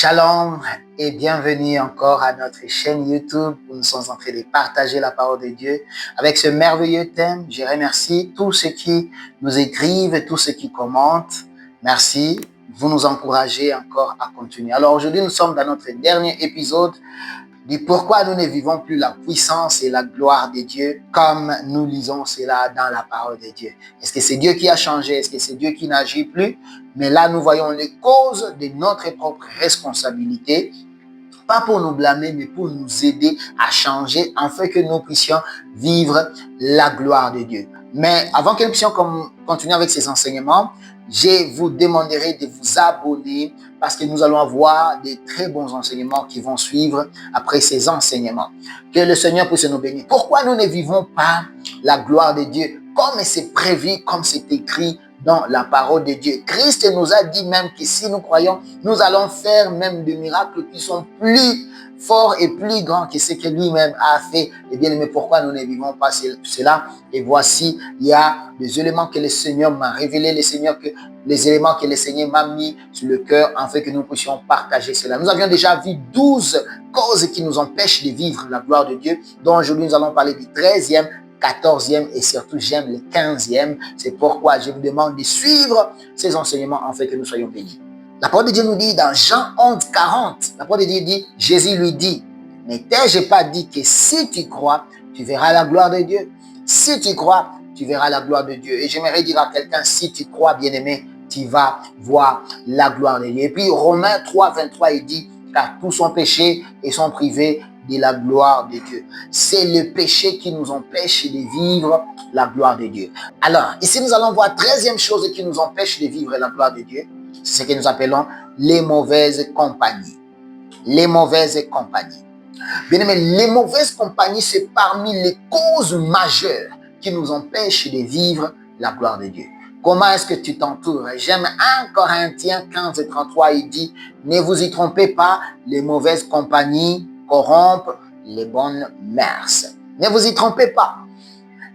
Shalom et bienvenue encore à notre chaîne YouTube où nous sommes en train de partager la parole de Dieu avec ce merveilleux thème. Je remercie tous ceux qui nous écrivent et tous ceux qui commentent. Merci, vous nous encouragez encore à continuer. Alors aujourd'hui, nous sommes dans notre dernier épisode du pourquoi nous ne vivons plus la puissance et la gloire de Dieu comme nous lisons cela dans la parole de Dieu. Est-ce que c'est Dieu qui a changé? Est-ce que c'est Dieu qui n'agit plus? Mais là, nous voyons les causes de notre propre responsabilité, pas pour nous blâmer, mais pour nous aider à changer, afin que nous puissions vivre la gloire de Dieu. Mais avant que nous puissions continuer avec ces enseignements, je vous demanderai de vous abonner parce que nous allons avoir des très bons enseignements qui vont suivre après ces enseignements. Que le Seigneur puisse nous bénir. Pourquoi nous ne vivons pas la gloire de Dieu comme c'est prévu, comme c'est écrit dans la parole de Dieu? Christ nous a dit même que si nous croyons, nous allons faire même des miracles qui sont plus forts et plus grands que ce que lui-même a fait. Et bien aimé, pourquoi nous ne vivons pas cela? Et voici, il y a des éléments que le Seigneur m'a révélés, les éléments que le Seigneur m'a mis sur le cœur, afin que nous puissions partager cela. Nous avions déjà vu 12 causes qui nous empêchent de vivre la gloire de Dieu, dont aujourd'hui nous allons parler du 13e, 14e et surtout j'aime le 15e. C'est pourquoi je vous demande de suivre ces enseignements afin que nous soyons bénis. La parole de Dieu nous dit dans Jean 11, 40, la parole de Dieu dit, Jésus lui dit, ne t'ai-je pas dit que si tu crois, tu verras la gloire de Dieu? Si tu crois, tu verras la gloire de Dieu. Et j'aimerais dire à quelqu'un, si tu crois, bien-aimé, tu vas voir la gloire de Dieu. Et puis Romains 3, 23, il dit, car tous sont péchés et sont privés de la gloire de Dieu. C'est le péché qui nous empêche de vivre la gloire de Dieu. Alors, ici nous allons voir 13e chose qui nous empêche de vivre la gloire de Dieu. C'est ce que nous appelons les mauvaises compagnies. Les mauvaises compagnies. Bien aimé, les mauvaises compagnies, c'est parmi les causes majeures qui nous empêchent de vivre la gloire de Dieu. Comment est-ce que tu t'entoures? J'aime 1 Corinthiens 15 et 33, il dit, ne vous y trompez pas, les mauvaises compagnies corrompent les bonnes mœurs. Ne vous y trompez pas.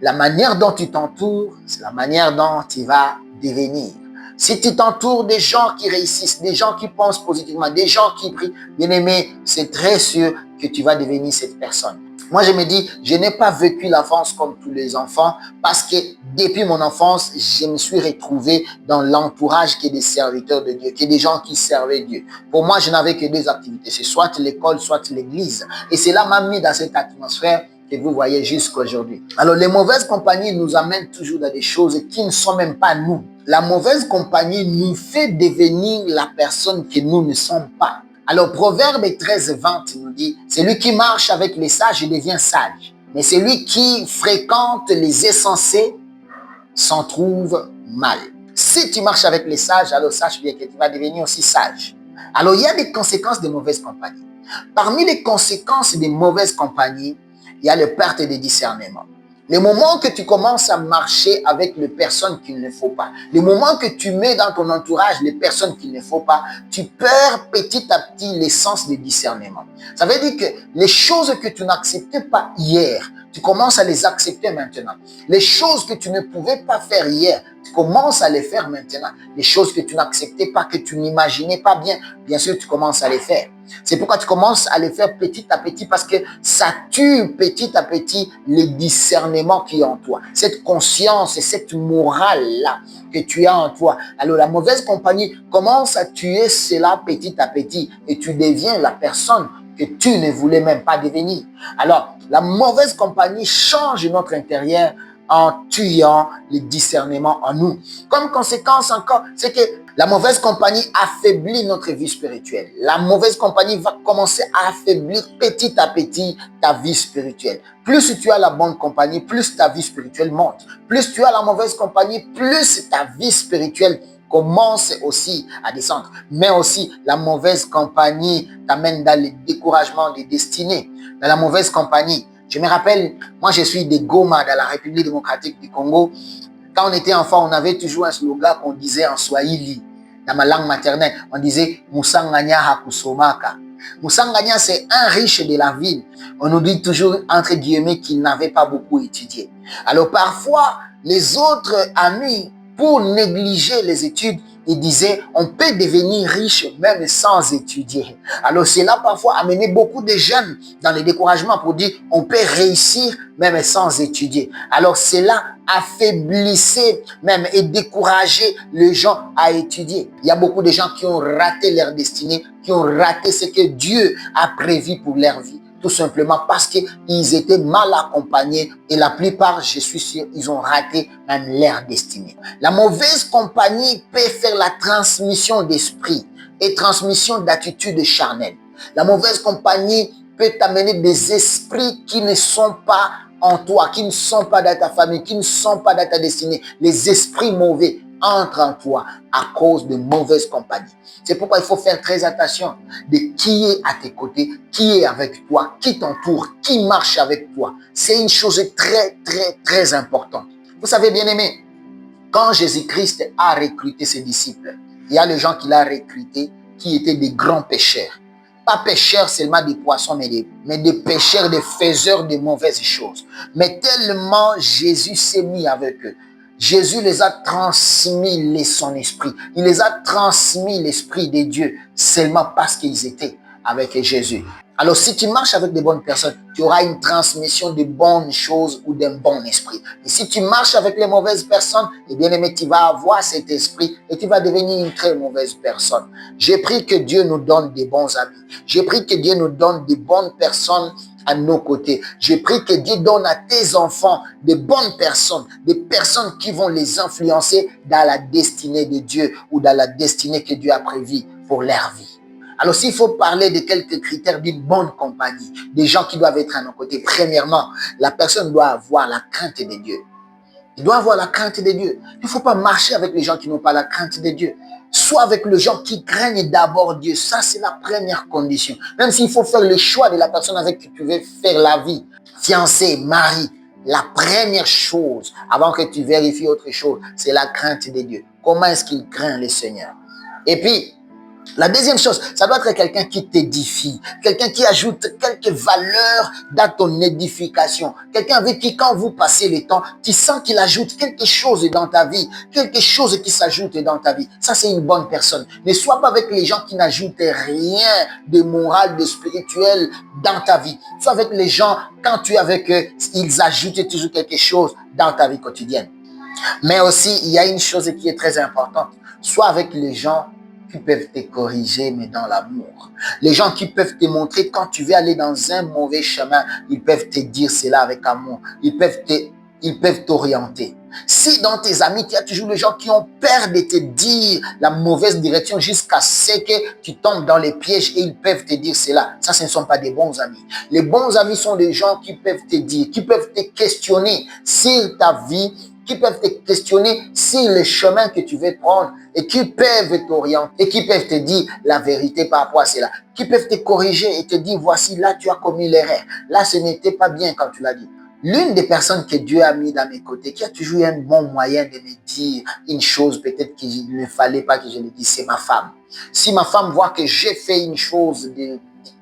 La manière dont tu t'entoures, c'est la manière dont tu vas devenir. Si tu t'entoures des gens qui réussissent, des gens qui pensent positivement, des gens qui prient, bien aimé, c'est très sûr que tu vas devenir cette personne. Moi, je me dis, je n'ai pas vécu l'enfance comme tous les enfants parce que depuis mon enfance, je me suis retrouvé dans l'entourage qui est des serviteurs de Dieu, qui est des gens qui servaient Dieu. Pour moi, je n'avais que deux activités, c'est soit l'école, soit l'église. Et cela m'a mis dans cette atmosphère que vous voyez jusqu'aujourd'hui. Alors, les mauvaises compagnies nous amènent toujours dans des choses qui ne sont même pas nous. La mauvaise compagnie nous fait devenir la personne que nous ne sommes pas. Alors, Proverbe 13, 20 nous dit, celui qui marche avec les sages devient sage, mais celui qui fréquente les insensés s'en trouve mal. Si tu marches avec les sages, alors sache bien que tu vas devenir aussi sage. Alors, il y a des conséquences des mauvaises compagnies. Parmi les conséquences des mauvaises compagnies, il y a la perte de discernement. Le moment que tu commences à marcher avec les personnes qu'il ne faut pas, le moment que tu mets dans ton entourage les personnes qu'il ne faut pas, tu perds petit à petit l'essence de discernement. Ça veut dire que les choses que tu n'acceptais pas hier, tu commences à les accepter maintenant. Les choses que tu ne pouvais pas faire hier, tu commences à les faire maintenant. Les choses que tu n'acceptais pas, que tu n'imaginais pas bien sûr, tu commences à les faire. C'est pourquoi tu commences à les faire petit à petit parce que ça tue petit à petit le discernement qui est en toi. Cette conscience et cette morale-là que tu as en toi. Alors la mauvaise compagnie commence à tuer cela petit à petit et tu deviens la personne que tu ne voulais même pas devenir. Alors la mauvaise compagnie change notre intérieur en tuant le discernement en nous. Comme conséquence encore, c'est que la mauvaise compagnie affaiblit notre vie spirituelle. La mauvaise compagnie va commencer à affaiblir petit à petit ta vie spirituelle. Plus tu as la bonne compagnie, plus ta vie spirituelle monte. Plus tu as la mauvaise compagnie, plus ta vie spirituelle commence aussi à descendre. Mais aussi, la mauvaise compagnie t'amène dans le découragement des destinées. Dans la mauvaise compagnie, je me rappelle, moi je suis de Goma, dans la République démocratique du Congo. Quand on était enfant, on avait toujours un slogan qu'on disait en Swahili, dans ma langue maternelle. On disait « Musanganya hakusomaka ». Musanganya, c'est un riche de la ville. On nous dit toujours, entre guillemets, qu'il n'avait pas beaucoup étudié. Alors parfois, les autres amis, pour négliger les études, il disait, on peut devenir riche même sans étudier. Alors cela parfois a amené beaucoup de jeunes dans le découragement pour dire, on peut réussir même sans étudier. Alors cela affaiblissait même et décourageait les gens à étudier. Il y a beaucoup de gens qui ont raté leur destinée, qui ont raté ce que Dieu a prévu pour leur vie. Tout simplement parce qu'ils étaient mal accompagnés et la plupart, je suis sûr, ils ont raté même leur destinée. La mauvaise compagnie peut faire la transmission d'esprit et transmission d'attitudes charnelles. La mauvaise compagnie peut t'amener des esprits qui ne sont pas en toi, qui ne sont pas dans ta famille, qui ne sont pas dans ta destinée. Les esprits mauvais entrent en toi à cause de mauvaises compagnies. C'est pourquoi il faut faire très attention de qui est à tes côtés, qui est avec toi, qui t'entoure, qui marche avec toi. C'est une chose très, très, très importante. Vous savez, bien aimé, quand Jésus-Christ a recruté ses disciples, il y a les gens qu'il a recrutés qui étaient des grands pécheurs. Pas pécheurs seulement des poissons, mais des pécheurs, des faiseurs de mauvaises choses. Mais tellement Jésus s'est mis avec eux. Jésus les a transmis son esprit. Il les a transmis l'esprit de Dieu seulement parce qu'ils étaient avec Jésus. Alors, si tu marches avec de bonnes personnes, tu auras une transmission de bonnes choses ou d'un bon esprit. Et si tu marches avec les mauvaises personnes, eh bien aimé, tu vas avoir cet esprit et tu vas devenir une très mauvaise personne. J'ai pris que Dieu nous donne des bons amis. J'ai pris que Dieu nous donne des bonnes personnes à nos côtés. J'ai pris que Dieu donne à tes enfants de bonnes personnes, des personnes qui vont les influencer dans la destinée de Dieu ou dans la destinée que Dieu a prévue pour leur vie. Alors, s'il faut parler de quelques critères d'une bonne compagnie, des gens qui doivent être à nos côtés, premièrement, la personne doit avoir la crainte de Dieu. Il doit avoir la crainte de Dieu. Il ne faut pas marcher avec les gens qui n'ont pas la crainte de Dieu. Sois avec les gens qui craignent d'abord Dieu. Ça, c'est la première condition. Même s'il faut faire le choix de la personne avec qui tu veux faire la vie, fiancé, mari, la première chose, avant que tu vérifies autre chose, c'est la crainte de Dieu. Comment est-ce qu'il craint le Seigneur? Et puis, la deuxième chose, ça doit être quelqu'un qui t'édifie, quelqu'un qui ajoute quelques valeurs dans ton édification, quelqu'un avec qui quand vous passez le temps, tu sens qu'il ajoute quelque chose dans ta vie, quelque chose qui s'ajoute dans ta vie. Ça, c'est une bonne personne. Ne sois pas avec les gens qui n'ajoutent rien de moral, de spirituel dans ta vie. Sois avec les gens, quand tu es avec eux, ils ajoutent toujours quelque chose dans ta vie quotidienne. Mais aussi, il y a une chose qui est très importante. Sois avec les gens qui peuvent te corriger, mais dans l'amour. Les gens qui peuvent te montrer quand tu veux aller dans un mauvais chemin, ils peuvent te dire cela avec amour. Ils peuvent t'orienter. Si dans tes amis, il y a toujours les gens qui ont peur de te dire la mauvaise direction jusqu'à ce que tu tombes dans les pièges et ils peuvent te dire cela. Ça, ce ne sont pas des bons amis. Les bons amis sont des gens qui peuvent te dire, qui peuvent te questionner sur ta vie, qui peuvent te questionner sur le chemin que tu veux prendre et qui peuvent t'orienter et qui peuvent te dire la vérité par rapport à cela, qui peuvent te corriger et te dire voici, là tu as commis l'erreur, là ce n'était pas bien quand tu l'as dit. L'une des personnes que Dieu a mis dans mes côtés, qui a toujours eu un bon moyen de me dire une chose peut-être qu'il ne fallait pas que je le dise, c'est ma femme. Si ma femme voit que j'ai fait une chose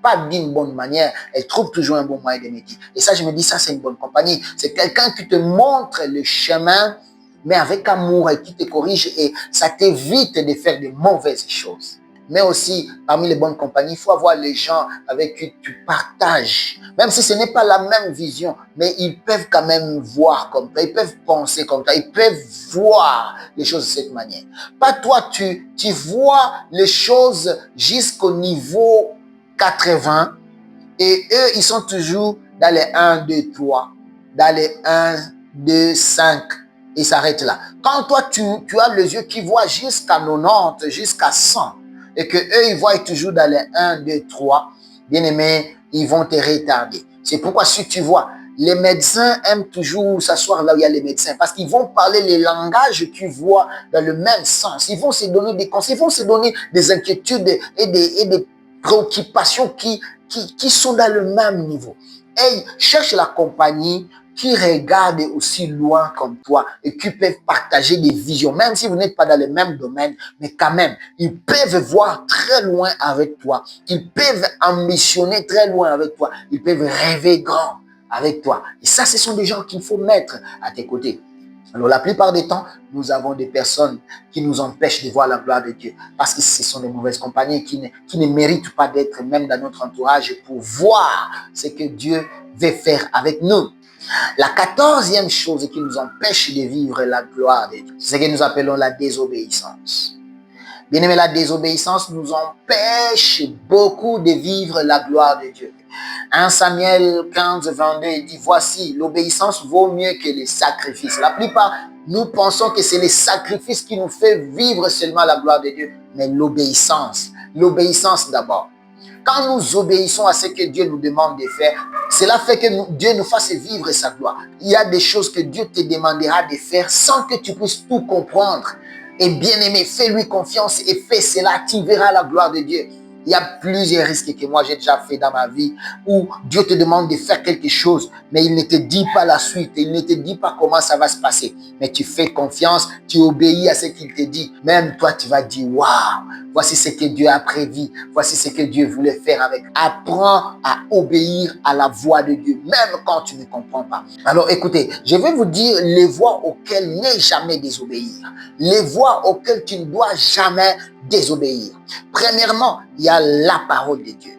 pas d'une bonne manière, elle trouve toujours un bon moyen de me dire. Et ça, je me dis, ça, c'est une bonne compagnie. C'est quelqu'un qui te montre le chemin, mais avec amour et qui te corrige et ça t'évite de faire de mauvaises choses. Mais aussi, parmi les bonnes compagnies, il faut avoir les gens avec qui tu partages. Même si ce n'est pas la même vision, mais ils peuvent quand même voir comme toi, ils peuvent penser comme toi, ils peuvent voir les choses de cette manière. Pas toi, tu vois les choses jusqu'au niveau 80 et eux, ils sont toujours dans les 1, 2, 3, dans les 1, 2, 5 et s'arrêtent là. Quand toi, tu as les yeux qui voient jusqu'à 90, jusqu'à 100 et que eux, ils voient toujours dans les 1, 2, 3, bien aimé, ils vont te retarder. C'est pourquoi si tu vois, les médecins aiment toujours s'asseoir là où il y a les médecins parce qu'ils vont parler les langages qu'ils voient dans le même sens. Ils vont se donner des conseils, ils vont se donner des inquiétudes et des préoccupations qui sont dans le même niveau. Et cherche la compagnie qui regarde aussi loin comme toi et qui peuvent partager des visions, même si vous n'êtes pas dans le même domaine, mais quand même, ils peuvent voir très loin avec toi. Ils peuvent ambitionner très loin avec toi. Ils peuvent rêver grand avec toi. Et ça, ce sont des gens qu'il faut mettre à tes côtés. Alors, la plupart des temps, nous avons des personnes qui nous empêchent de voir la gloire de Dieu parce que ce sont des mauvaises compagnies qui ne méritent pas d'être même dans notre entourage pour voir ce que Dieu veut faire avec nous. La 14e chose qui nous empêche de vivre la gloire de Dieu, c'est ce que nous appelons la désobéissance. Bien aimé, la désobéissance nous empêche beaucoup de vivre la gloire de Dieu. 1 Samuel 15, 22, il dit, voici, l'obéissance vaut mieux que les sacrifices. La plupart, nous pensons que c'est les sacrifices qui nous fait vivre seulement la gloire de Dieu, mais l'obéissance d'abord. Quand nous obéissons à ce que Dieu nous demande de faire, cela fait que Dieu nous fasse vivre sa gloire. Il y a des choses que Dieu te demandera de faire sans que tu puisses tout comprendre. Et bien aimé, fais-lui confiance et fais cela, tu verras la gloire de Dieu. Il y a plusieurs risques que moi j'ai déjà fait dans ma vie où Dieu te demande de faire quelque chose, mais il ne te dit pas la suite, il ne te dit pas comment ça va se passer. Mais tu fais confiance, tu obéis à ce qu'il te dit. Même toi, tu vas dire, waouh, voici ce que Dieu a prévu, voici ce que Dieu voulait faire avec. Apprends à obéir à la voix de Dieu, même quand tu ne comprends pas. Alors écoutez, je vais vous dire les voies auxquelles ne jamais désobéir. Les voies auxquelles tu ne dois jamais désobéir. Premièrement, il y a la parole de Dieu.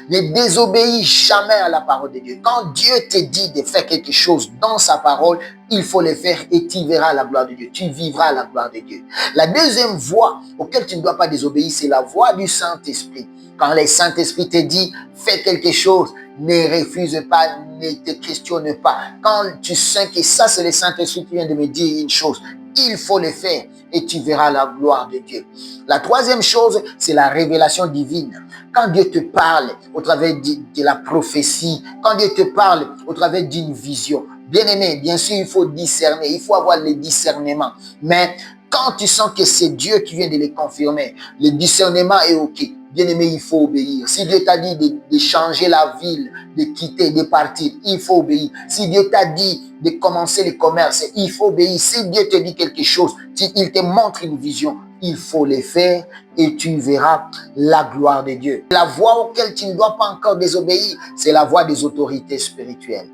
Ne désobéis jamais à la parole de Dieu. Quand Dieu te dit de faire quelque chose dans sa parole, il faut le faire et tu verras la gloire de Dieu. Tu vivras la gloire de Dieu. La deuxième voie auquel tu ne dois pas désobéir, c'est la voie du Saint-Esprit. Quand le Saint-Esprit te dit, fais quelque chose, ne refuse pas, ne te questionne pas. Quand tu sens que ça, c'est le Saint-Esprit qui vient de me dire une chose, il faut le faire et tu verras la gloire de Dieu. La troisième chose, c'est la révélation divine. Quand Dieu te parle au travers de la prophétie, quand Dieu te parle au travers d'une vision, bien aimé, bien sûr, il faut discerner, il faut avoir le discernement. Mais quand tu sens que c'est Dieu qui vient de les confirmer, le discernement est OK. Bien aimé, il faut obéir. Si Dieu t'a dit de changer la ville, de quitter, de partir, il faut obéir. Si Dieu t'a dit de commencer le commerce, il faut obéir. Si Dieu te dit quelque chose, s'il te montre une vision, il faut le faire et tu verras la gloire de Dieu. La voie auquel tu ne dois pas encore désobéir, c'est la voie des autorités spirituelles.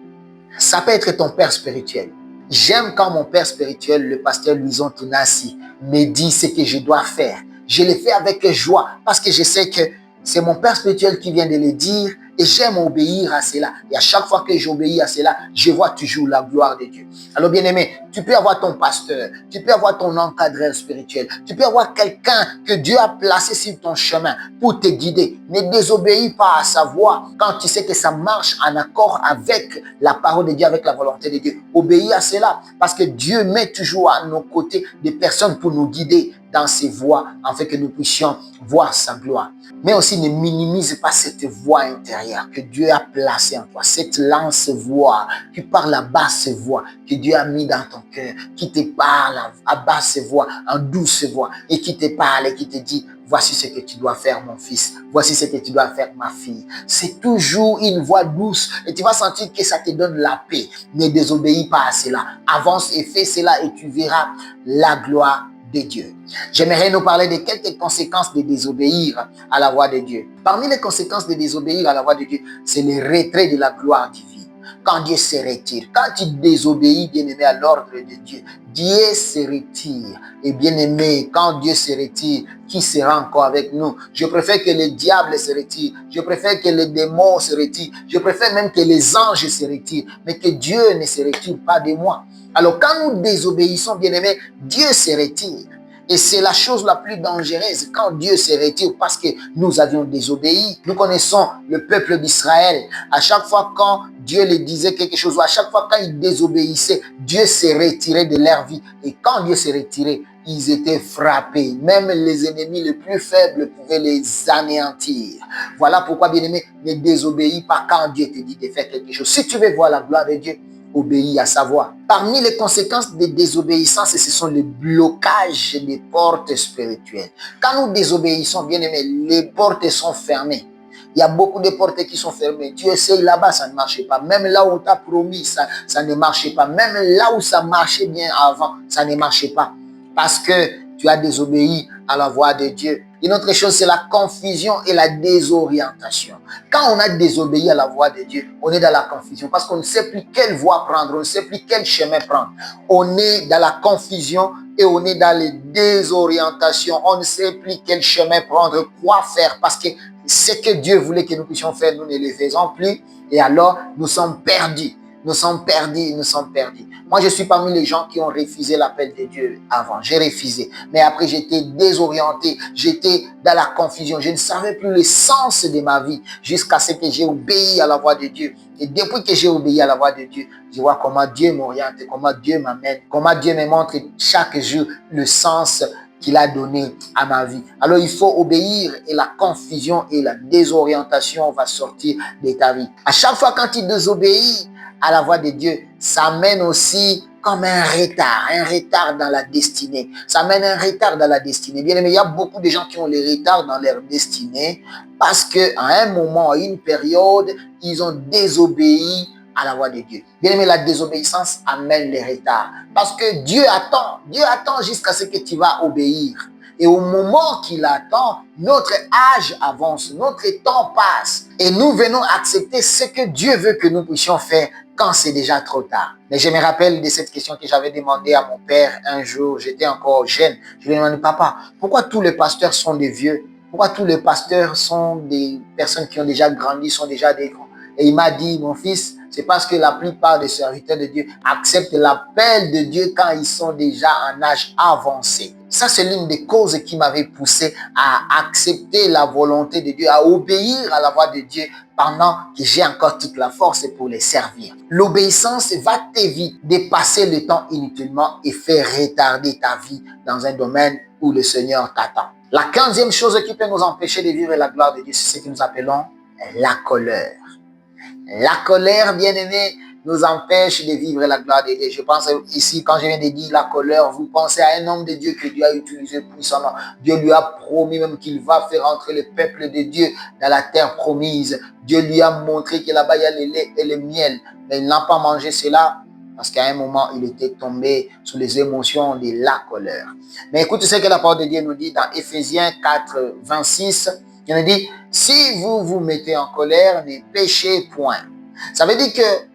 Ça peut être ton père spirituel. J'aime quand mon père spirituel, le pasteur Louison Tounassi, me dit ce que je dois faire. Je le fais avec joie parce que je sais que c'est mon père spirituel qui vient de le dire et j'aime obéir à cela. Et à chaque fois que j'obéis à cela, je vois toujours la gloire de Dieu. Alors bien aimé, tu peux avoir ton pasteur, tu peux avoir ton encadreur spirituel, tu peux avoir quelqu'un que Dieu a placé sur ton chemin pour te guider. Ne désobéis pas à sa voix quand tu sais que ça marche en accord avec la parole de Dieu, avec la volonté de Dieu. Obéis à cela parce que Dieu met toujours à nos côtés des personnes pour nous guider dans ses voies, afin que nous puissions voir sa gloire. Mais aussi ne minimise pas cette voix intérieure que Dieu a placée en toi, cette lance voix qui parle à basse voix, que Dieu a mis dans ton cœur, qui te parle à basse voix, en douce voix, et qui te parle et qui te dit, voici ce que tu dois faire, mon fils. Voici ce que tu dois faire, ma fille. C'est toujours une voix douce et tu vas sentir que ça te donne la paix. Ne désobéis pas à cela. Avance et fais cela et tu verras la gloire de Dieu. J'aimerais nous parler de quelques conséquences de désobéir à la voix de Dieu. Parmi les conséquences de désobéir à la voix de Dieu, c'est le retrait de la gloire divine. Quand Dieu se retire, quand tu désobéis, bien-aimé, à l'ordre de Dieu, Dieu se retire. Et bien-aimé, quand Dieu se retire, qui sera encore avec nous? Je préfère que le diable se retire. Je préfère que les démons se retirent. Je préfère même que les anges se retirent. Mais que Dieu ne se retire pas de moi. Alors, quand nous désobéissons, bien-aimé, Dieu se retire. Et c'est la chose la plus dangereuse quand Dieu se retire parce que nous avions désobéi. Nous connaissons le peuple d'Israël. À chaque fois quand Dieu leur disait quelque chose, ou à chaque fois quand ils désobéissaient, Dieu se retirait de leur vie. Et quand Dieu se retirait, ils étaient frappés. Même les ennemis les plus faibles pouvaient les anéantir. Voilà pourquoi, bien-aimé, ne désobéis pas quand Dieu te dit de faire quelque chose. Si tu veux voir la gloire de Dieu, obéis à sa voix. Parmi les conséquences de désobéissance, ce sont les blocages des portes spirituelles. Quand nous désobéissons, bien aimé, les portes sont fermées. Il y a beaucoup de portes qui sont fermées. Tu essayes là-bas, ça ne marche pas. Même là où on t'a promis, ça ne marche pas. Même là où ça marchait bien avant, ça ne marche pas. Parce que tu as désobéi à la voix de Dieu. Une autre chose, c'est la confusion et la désorientation. Quand on a désobéi à la voix de Dieu, on est dans la confusion parce qu'on ne sait plus quelle voie prendre, on ne sait plus quel chemin prendre. On est dans la confusion et on est dans les désorientations. On ne sait plus quel chemin prendre, quoi faire parce que ce que Dieu voulait que nous puissions faire, nous ne le faisons plus et alors nous sommes perdus. Nous sommes perdus, nous sommes perdus. Moi, je suis parmi les gens qui ont refusé l'appel de Dieu avant. J'ai refusé. Mais après, j'étais désorienté. J'étais dans la confusion. Je ne savais plus le sens de ma vie jusqu'à ce que j'ai obéi à la voix de Dieu. Et depuis que j'ai obéi à la voix de Dieu, je vois comment Dieu m'oriente, comment Dieu m'amène, comment Dieu me montre chaque jour le sens qu'il a donné à ma vie. Alors, il faut obéir et la confusion et la désorientation va sortir de ta vie. À chaque fois quand tu désobéis à la voix de Dieu, ça mène aussi comme un retard dans la destinée. Ça mène un retard dans la destinée. Bien aimé, il y a beaucoup de gens qui ont les retards dans leur destinée parce qu'à un moment, à une période, ils ont désobéi à la voix de Dieu. Bien aimé, la désobéissance amène les retards. Parce que Dieu attend jusqu'à ce que tu vas obéir. Et au moment qu'il attend, notre âge avance, notre temps passe. Et nous venons accepter ce que Dieu veut que nous puissions faire quand c'est déjà trop tard. Mais je me rappelle de cette question que j'avais demandé à mon père un jour, j'étais encore jeune. Je lui ai demandé, papa, pourquoi tous les pasteurs sont des vieux? Pourquoi tous les pasteurs sont des personnes qui ont déjà grandi, sont déjà des grands? Et il m'a dit, mon fils, c'est parce que la plupart des serviteurs de Dieu acceptent l'appel de Dieu quand ils sont déjà en âge avancé. Ça, c'est l'une des causes qui m'avait poussé à accepter la volonté de Dieu, à obéir à la voix de Dieu pendant que j'ai encore toute la force pour les servir. L'obéissance va t'éviter de passer le temps inutilement et faire retarder ta vie dans un domaine où le Seigneur t'attend. La 15e chose qui peut nous empêcher de vivre la gloire de Dieu, c'est ce que nous appelons la colère. La colère, bien aimé, nous empêche de vivre la gloire de Dieu. Je pense ici, quand je viens de dire la colère, vous pensez à un homme de Dieu que Dieu a utilisé puissamment. Dieu lui a promis même qu'il va faire entrer le peuple de Dieu dans la terre promise. Dieu lui a montré que là-bas, il y a le lait et le miel. Mais il n'a pas mangé cela parce qu'à un moment, il était tombé sous les émotions de la colère. Mais écoute ce que la parole de Dieu nous dit dans Éphésiens 4, 26. Il nous dit, si vous vous mettez en colère, ne péchez point. Ça veut dire que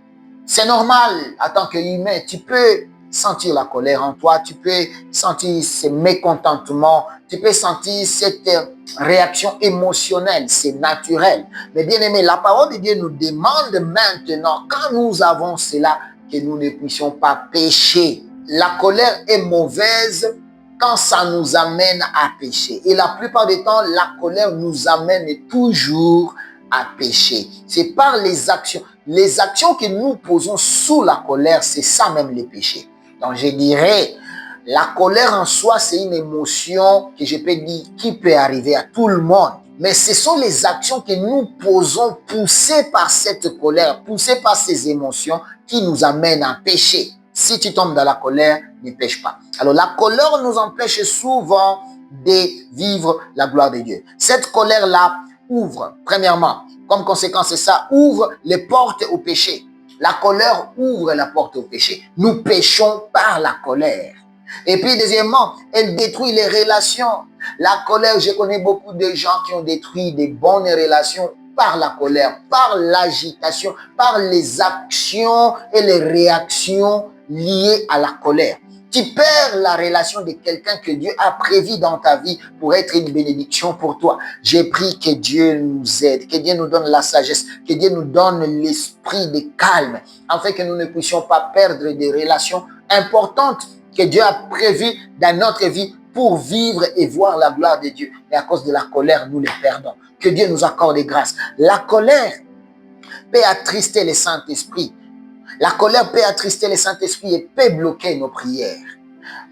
c'est normal, en tant qu'humain, tu peux sentir la colère en toi, tu peux sentir ce mécontentement, tu peux sentir cette réaction émotionnelle, c'est naturel. Mais bien aimé, la parole de Dieu nous demande maintenant, quand nous avons cela, que nous ne puissions pas pécher. La colère est mauvaise quand ça nous amène à pécher. Et la plupart du temps, la colère nous amène toujours à pécher. C'est par les actions. Les actions que nous posons sous la colère, c'est ça même le péché. Donc je dirais, la colère en soi, c'est une émotion que je peux dire qui peut arriver à tout le monde. Mais ce sont les actions que nous posons poussées par cette colère, poussées par ces émotions qui nous amènent à pécher. Si tu tombes dans la colère, ne pêche pas. Alors la colère nous empêche souvent de vivre la gloire de Dieu. Cette colère-là ouvre, premièrement, comme conséquence, ça ouvre les portes au péché. La colère ouvre la porte au péché. Nous péchons par la colère. Et puis deuxièmement, elle détruit les relations. La colère, je connais beaucoup de gens qui ont détruit des bonnes relations par la colère, par l'agitation, par les actions et les réactions liées à la colère. Tu perds la relation de quelqu'un que Dieu a prévu dans ta vie pour être une bénédiction pour toi. J'ai pris que Dieu nous aide, que Dieu nous donne la sagesse, que Dieu nous donne l'esprit de calme, afin que nous ne puissions pas perdre des relations importantes que Dieu a prévues dans notre vie pour vivre et voir la gloire de Dieu. Mais à cause de la colère, nous les perdons. Que Dieu nous accorde grâce. La colère peut attrister le Saint-Esprit. La colère peut attrister le Saint-Esprit et peut bloquer nos prières.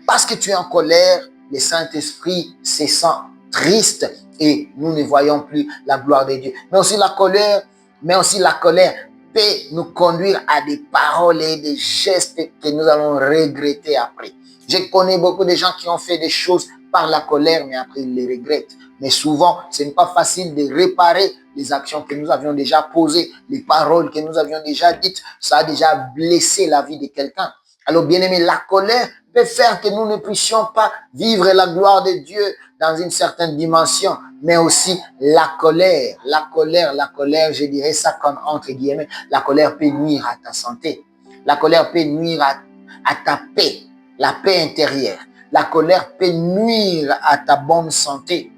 Parce que tu es en colère, le Saint-Esprit se sent triste et nous ne voyons plus la gloire de Dieu. Mais aussi la colère peut nous conduire à des paroles et des gestes que nous allons regretter après. Je connais beaucoup de gens qui ont fait des choses par la colère, mais après ils les regrettent. Mais souvent, ce n'est pas facile de réparer les actions que nous avions déjà posées, les paroles que nous avions déjà dites. Ça a déjà blessé la vie de quelqu'un. Alors, bien aimé, la colère peut faire que nous ne puissions pas vivre la gloire de Dieu dans une certaine dimension, mais aussi la colère. La colère, je dirais ça comme entre guillemets, la colère peut nuire à ta santé. La colère peut nuire à ta paix, la paix intérieure. La colère peut nuire à ta bonne santé.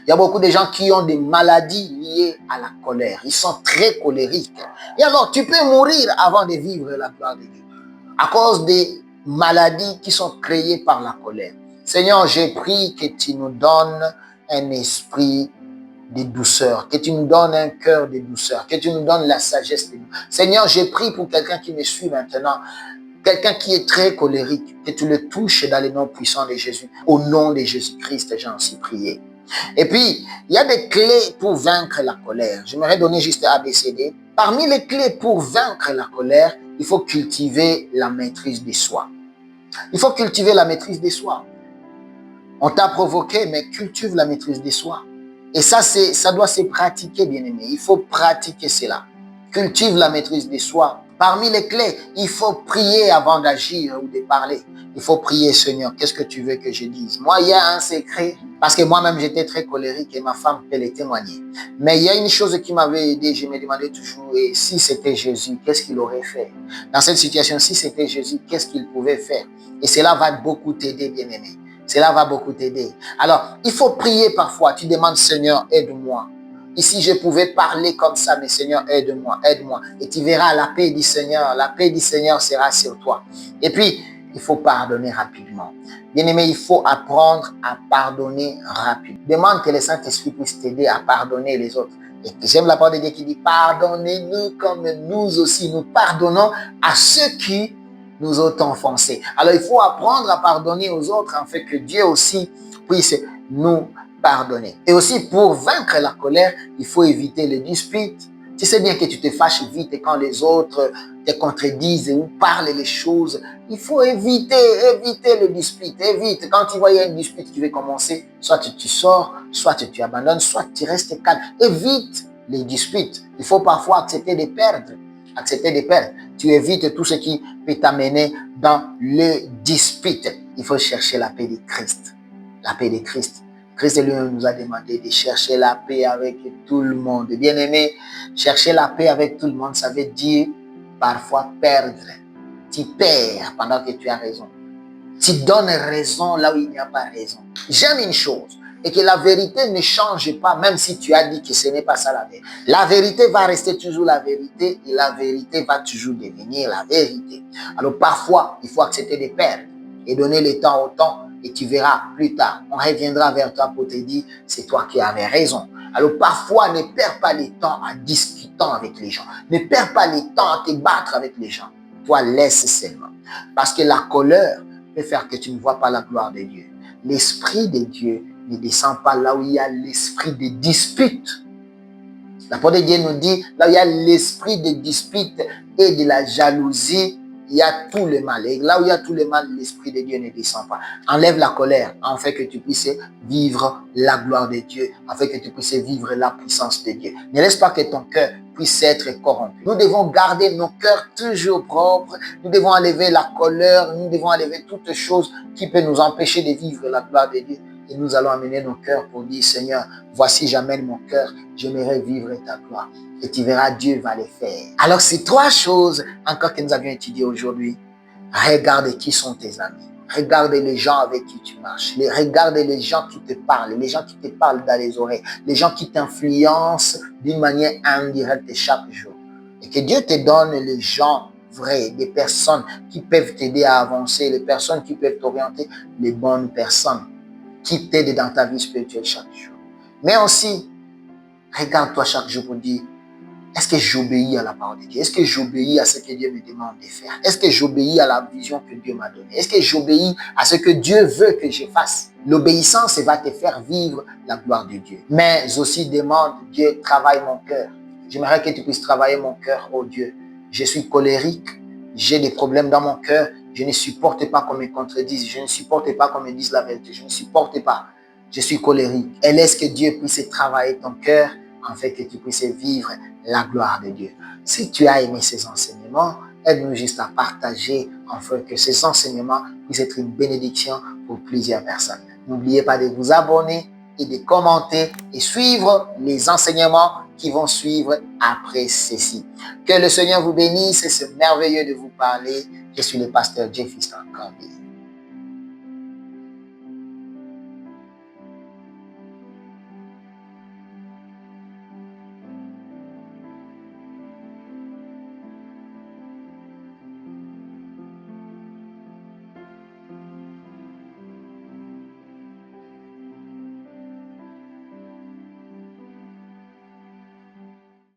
Il y a beaucoup de gens qui ont des maladies liées à la colère. Ils sont très colériques. Et alors, tu peux mourir avant de vivre la gloire de Dieu à cause des maladies qui sont créées par la colère. Seigneur, j'ai pris que tu nous donnes un esprit de douceur, que tu nous donnes un cœur de douceur, que tu nous donnes la sagesse de nous. Seigneur, j'ai pris pour quelqu'un qui me suit maintenant, quelqu'un qui est très colérique, que tu le touches dans les noms puissants de Jésus. Au nom de Jésus-Christ, j'en suis prié. Et puis, il y a des clés pour vaincre la colère. J'aimerais donner juste ABCD. Parmi les clés pour vaincre la colère, il faut cultiver la maîtrise de soi. Il faut cultiver la maîtrise de soi. On t'a provoqué, mais cultive la maîtrise de soi. Et ça doit se pratiquer, bien-aimé. Il faut pratiquer cela. Cultive la maîtrise de soi. Parmi les clés, il faut prier avant d'agir ou de parler. Il faut prier, Seigneur, qu'est-ce que tu veux que je dise? Moi, il y a un secret, parce que moi-même, j'étais très colérique et ma femme peut le témoigner. Mais il y a une chose qui m'avait aidé, je me demandais toujours, et si c'était Jésus, qu'est-ce qu'il aurait fait? Dans cette situation, si c'était Jésus, qu'est-ce qu'il pouvait faire? Et cela va beaucoup t'aider, bien-aimé. Cela va beaucoup t'aider. Alors, il faut prier parfois. Tu demandes, Seigneur, aide-moi. Ici, je pouvais parler comme ça, mais Seigneur, aide-moi, aide-moi. Et tu verras la paix du Seigneur. La paix du Seigneur sera sur toi. Et puis, il faut pardonner rapidement. Bien-aimé, il faut apprendre à pardonner rapidement. Demande que le Saint-Esprit puisse t'aider à pardonner les autres. Et j'aime la parole de Dieu qui dit, pardonnez-nous comme nous aussi, nous pardonnons à ceux qui nous ont offensés. Alors, il faut apprendre à pardonner aux autres afin que Dieu aussi puisse nous pardonner. Et aussi, pour vaincre la colère, il faut éviter les disputes. Tu sais bien que tu te fâches vite et quand les autres te contredisent ou parlent les choses, il faut éviter les disputes. Évite. Quand tu vois une dispute qui va commencer, soit tu sors, soit tu abandonnes, soit tu restes calme. Évite les disputes. Il faut parfois accepter de perdre. Accepter de perdre. Tu évites tout ce qui peut t'amener dans les disputes. Il faut chercher la paix de Christ. La paix de Christ. Christ lui nous a demandé de chercher la paix avec tout le monde. Bien aimé, chercher la paix avec tout le monde, ça veut dire parfois perdre. Tu perds pendant que tu as raison. Tu donnes raison là où il n'y a pas raison. J'aime une chose, et que la vérité ne change pas, même si tu as dit que ce n'est pas ça la vérité. La vérité va rester toujours la vérité et la vérité va toujours devenir la vérité. Alors parfois, il faut accepter de perdre et donner le temps au temps. Et tu verras plus tard, on reviendra vers toi pour te dire, c'est toi qui avais raison. Alors parfois, ne perds pas le temps en discutant avec les gens. Ne perds pas le temps à te battre avec les gens. Toi, laisse seulement. Parce que la colère peut faire que tu ne vois pas la gloire de Dieu. L'Esprit de Dieu ne descend pas là où il y a l'esprit de dispute. La parole de Dieu nous dit, là où il y a l'esprit de dispute et de la jalousie, il y a tout le mal. Et là où il y a tout le mal, l'Esprit de Dieu ne descend pas. Enlève la colère, afin que tu puisses vivre la gloire de Dieu, afin que tu puisses vivre la puissance de Dieu. Ne laisse pas que ton cœur puisse être corrompu. Nous devons garder nos cœurs toujours propres. Nous devons enlever la colère. Nous devons enlever toutes choses qui peuvent nous empêcher de vivre la gloire de Dieu. Et nous allons amener nos cœurs pour dire, Seigneur, voici j'amène mon cœur, j'aimerais vivre ta gloire. Et tu verras, Dieu va les faire. Alors, ces trois choses encore que nous avions étudiées aujourd'hui. Regarde qui sont tes amis. Regarde les gens avec qui tu marches. Regarde les gens qui te parlent. Les gens qui te parlent dans les oreilles. Les gens qui t'influencent d'une manière indirecte chaque jour. Et que Dieu te donne les gens vrais, des personnes qui peuvent t'aider à avancer, les personnes qui peuvent t'orienter, les bonnes personnes qui t'aident dans ta vie spirituelle chaque jour. Mais aussi, regarde-toi chaque jour pour dire, est-ce que j'obéis à la parole de Dieu? Est-ce que j'obéis à ce que Dieu me demande de faire? Est-ce que j'obéis à la vision que Dieu m'a donnée? Est-ce que j'obéis à ce que Dieu veut que je fasse? L'obéissance va te faire vivre la gloire de Dieu. Mais aussi demande, Dieu, travaille mon cœur. J'aimerais que tu puisses travailler mon cœur, oh Dieu. Je suis colérique, j'ai des problèmes dans mon cœur, je ne supporte pas qu'on me contredise, je ne supporte pas qu'on me dise la vérité, je ne supporte pas. Je suis colérique. Et laisse que Dieu puisse travailler ton cœur afin que tu puisses vivre la gloire de Dieu. Si tu as aimé ces enseignements, aide-nous juste à partager afin que ces enseignements puissent être une bénédiction pour plusieurs personnes. N'oubliez pas de vous abonner et de commenter et suivre les enseignements qui vont suivre après ceci. Que le Seigneur vous bénisse et c'est merveilleux de vous parler. Je suis le pasteur Jeffiston Kambi.